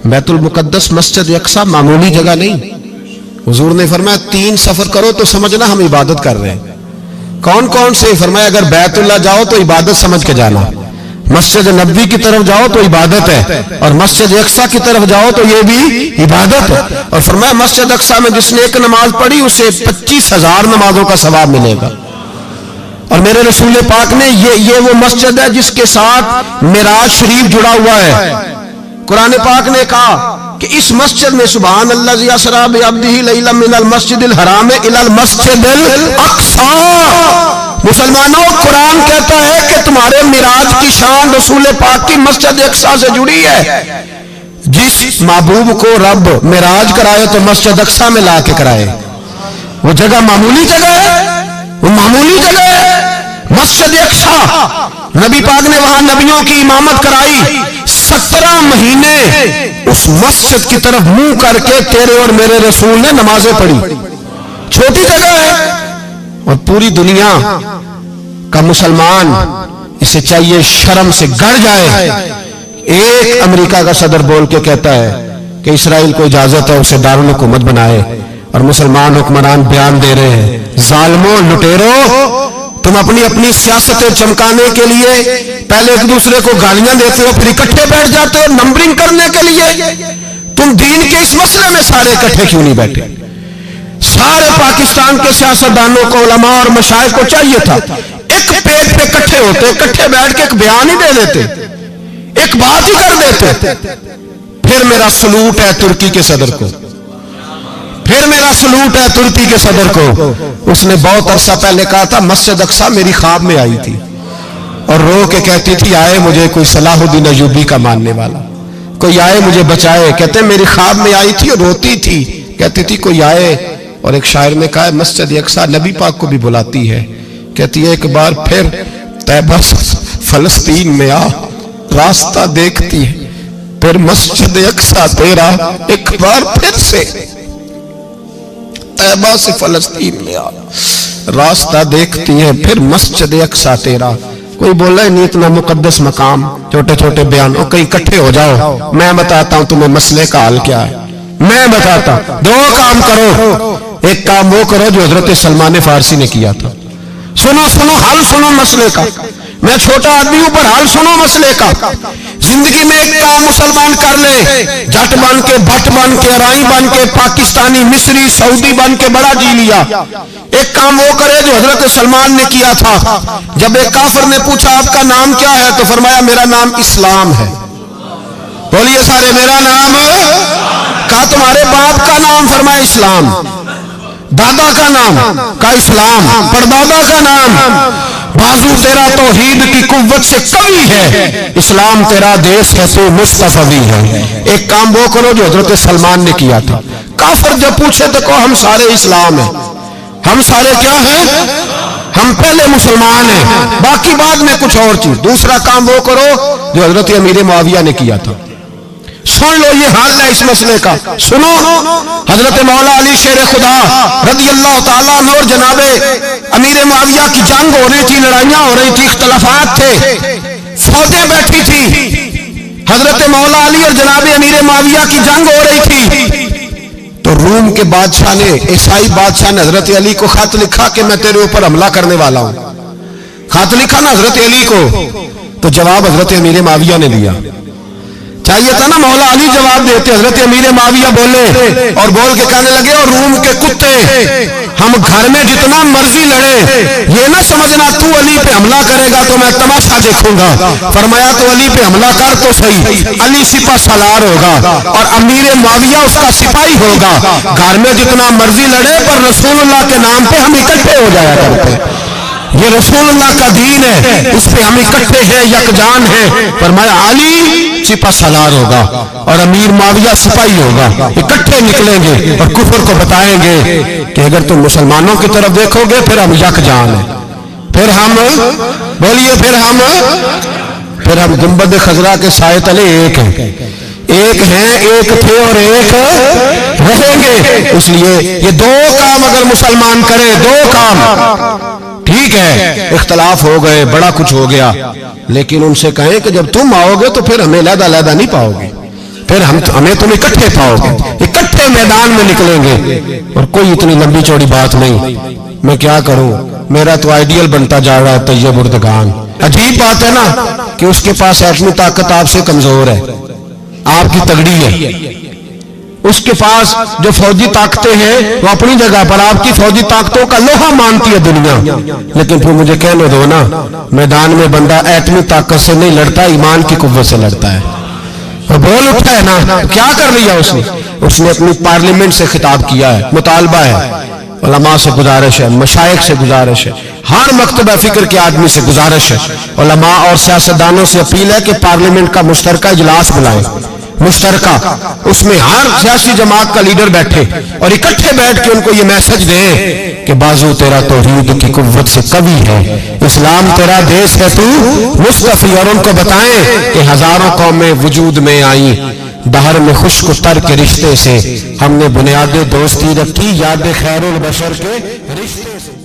بیت المقدس مسجد اقصی معمولی جگہ نہیں. حضور نے فرمایا 3 سفر کرو تو سمجھنا ہم عبادت کر رہے ہیں. کون کون سے؟ فرمایا اگر بیت اللہ جاؤ تو عبادت سمجھ کے جانا، مسجد نبوی کی طرف جاؤ تو عبادت ہے، اور مسجد اقصی کی طرف جاؤ تو یہ بھی عبادت ہے. اور فرمایا مسجد اقصی میں جس نے 1 نماز پڑھی اسے 25,000 نمازوں کا ثواب ملے گا. اور میرے رسول پاک نے یہ وہ مسجد ہے جس کے ساتھ معراج شریف جڑا ہوا ہے. قرآن پاک نے کہا کہ اس مسجد میں سبحان اللہ ذی اسریٰ بعبدہ لیلا من المسجد الحرام الی المسجد الاقصی. مسلمانوں، قرآن کہتا ہے کہ تمہارے معراج کی شان رسول پاک کی مسجد اقصی سے جڑی ہے. جس محبوب کو رب معراج کرائے تو مسجد اقصی میں لا کے کرائے. وہ جگہ معمولی جگہ ہے، وہ معمولی جگہ ہے. مسجد اقصی نبی پاک نے وہاں نبیوں کی امامت کرائی. 17 مہینے اس مسجد کی طرف منہ کر کے تیرے اور میرے رسول نے نمازیں پڑھی. چھوٹی جگہ ہے اور پوری دنیا کا مسلمان اسے چاہیے شرم سے گڑ جائے. ایک امریکہ کا صدر بول کے کہتا ہے کہ اسرائیل کو اجازت ہے اسے دارالحکومت بنائے، اور مسلمان حکمران بیان دے رہے ہیں ظالموں، لٹیروں، تم اپنی سیاستیں چمکانے کے لیے پہلے ایک دوسرے کو گالیاں دیتے ہو، پھر اکٹھے بیٹھ جاتے ہو نمبرنگ کرنے کے لیے. تم دین کے اس مسئلے میں سارے اکٹھے کیوں نہیں بیٹھے؟ سارے پاکستان کے سیاستدانوں کو، علماء اور مشائخ کو چاہیے تھا ایک پیج پہ اکٹھے ہوتے، اکٹھے بیٹھ کے ایک بیان ہی دے دیتے، ایک بات ہی کر دیتے. پھر میرا سلوٹ ہے ترکی کے صدر کو، پھر میرا سلوٹ ہے ترکی کے صدر کو. اس نے بہت عرصہ پہلے کہا تھا مسجد اقصی میری خواب میں آئی تھی اور رو کے کہتی تھی آئے مجھے کوئی صلاح الدین ایوبی کا ماننے والا، کوئی آئے مجھے بچائے. کہتے میری خواب میں آئی تھی اور روتی تھی، کہتی تھی کوئی آئے. اور ایک شاعر نے کہا مسجد اقصی نبی پاک کو بھی بلاتی ہے، کہتی ہے ایک بار پھر طیبہ فلسطین میں آ، راستہ دیکھتی ہے پھر مسجد اقصی تیرا، ایک بار پھر سے طیبہ سے فلسطین میں آ، راستہ دیکھتی ہے پھر مسجد اقصی تیرا. کوئی بولا نہیں اتنا مقدس مقام، چھوٹے چھوٹے بیانوں کہیں اکٹھے ہو جاؤ. میں بتاتا ہوں تمہیں مسئلے کا حل کیا ہے، میں بتاتا ہوں. 2 کام کرو. ایک کام وہ کرو جو حضرت سلمان فارسی نے کیا تھا. سنو حل سنو مسئلے کا. میں چھوٹا آدمی ہوں پر حل سنو مسئلے کا. زندگی میں ایک کام مسلمان کر لے، جٹ بن کے، بھٹ بن کے، رائی بن کے، پاکستانی، مصری، سعودی بن کے بڑا جی لیا. ایک کام وہ کرے جو حضرت سلمان نے کیا تھا. جب ایک کافر نے پوچھا آپ کا نام کیا ہے تو فرمایا میرا نام اسلام ہے. بولیے سارے میرا نام. کہا تمہارے باپ کا نام؟ فرمایا اسلام. دادا کا نام؟ کہا اسلام. پردادا کا نام؟ بازو تیرا توحید کی قوت سے قوی ہے، اسلام تیرا دیس ہے تو مصطفی ہے. ایک کام وہ کرو جو حضرت سلمان نے کیا تھا. کافر جب پوچھے تو کہو ہم سارے اسلام ہیں. ہم سارے کیا ہیں؟ ہم پہلے مسلمان ہیں، باقی بعد میں کچھ اور چیز. دوسرا کام وہ کرو جو حضرت امیر معاویہ نے کیا تھا. سن لو یہ حال ہے اس مسئلے کا. سنو حضرت مولا علی شیر خدا رضی اللہ تعالیٰ عنہ اور جناب امیر معاویہ کی جنگ ہو رہی تھی، لڑائیاں ہو رہی تھی، اختلافات تھے، فوجیں بیٹھی تھی. حضرت مولا علی اور جناب امیر معاویہ کی جنگ ہو رہی تھی تو روم کے بادشاہ نے، عیسائی بادشاہ نے حضرت علی کو خط لکھا کہ میں تیرے اوپر حملہ کرنے والا ہوں. خط لکھا نا حضرت علی کو، تو جواب حضرت امیر معاویہ نے دیا. چاہیے تھا نا مولا علی جواب دیتے. حضرت امیر معاویہ بولے اور بول کے کہنے لگے اور روم کے کتے، ہم گھر میں جتنا مرضی لڑے، یہ نہ سمجھنا تو علی پہ حملہ کرے گا تو میں تماشا دیکھوں گا. فرمایا تو علی پہ حملہ کر تو صحیح، علی سپہ سالار ہوگا اور امیر معاویہ اس کا سپاہی ہوگا. گھر میں جتنا مرضی لڑے پر رسول اللہ کے نام پہ ہم اکٹھے ہو جایا کرتے. یہ رسول اللہ کا دین ہے، اس پہ ہم اکٹھے ہیں، یکجان ہیں. فرمایا علی سپہ سالار ہوگا اور امیر معاویہ سپاہی ہوگا، اکٹھے نکلیں گے اور کفر کو بتائیں گے کہ اگر تم مسلمانوں کی طرف دیکھو گے پھر ہم یکجان ہیں. پھر ہم بولیے پھر ہم گنبد خضرا کے سائے تلے ایک ہیں، ایک ہیں، ایک تھے اور ایک رہیں گے. اس لیے یہ 2 کام اگر مسلمان کرے، 2 کام ٹھیک ہے. اختلاف ہو گئے، بڑا کچھ ہو گیا، لیکن ان سے کہیں کہ جب تم آؤ گے تو پھر ہمیں علیحدہ علیحدہ نہیں پاؤ گے، پھر ہمیں تم اکٹھے پاؤ گے، اکٹھے میدان میں نکلیں گے، اور کوئی اتنی لمبی چوڑی بات نہیں۔ میں کیا کروں، میرا تو آئیڈیل بنتا جا رہا ہے طیب اردگان۔ عجیب بات ہے نا کہ اس کے پاس ایٹمی طاقت آپ سے کمزور ہے، آپ کی تگڑی ہے، اس کے پاس جو فوجی طاقتیں ہیں وہ اپنی جگہ پر، آپ کی فوجی طاقتوں کا لوہا مانتی ہے دنیا، لیکن پھر مجھے کہنے دو نا، میدان میں بندہ ایٹمی طاقت سے نہیں لڑتا، ایمان کی قوت سے لڑتا ہے۔ وہ بول اٹھا ہے نا، کیا کر لیا اس نے اپنی پارلیمنٹ سے خطاب کیا ہے، مطالبہ ہے، علماء سے گزارش ہے، مشائخ سے گزارش ہے، ہر مکتبہ فکر کے آدمی سے گزارش ہے، علماء اور سیاستدانوں سے اپیل ہے کہ پارلیمنٹ کا مشترکہ اجلاس بلائیں، مشترکہ، اس میں ہر سیاسی جماعت کا لیڈر بیٹھے اور اکٹھے بیٹھ کے ان کو یہ میسج دیں کہ بازو تیرا توحید کی قوت سے قوی ہے، اسلام تیرا دیس ہے تو مصطفی، اور ان کو بتائیں کہ ہزاروں قومیں وجود میں آئیں، دہر میں خشک و تر کے رشتے سے ہم نے بنیاد دوستی رکھی، یاد خیر البشر کے رشتے سے۔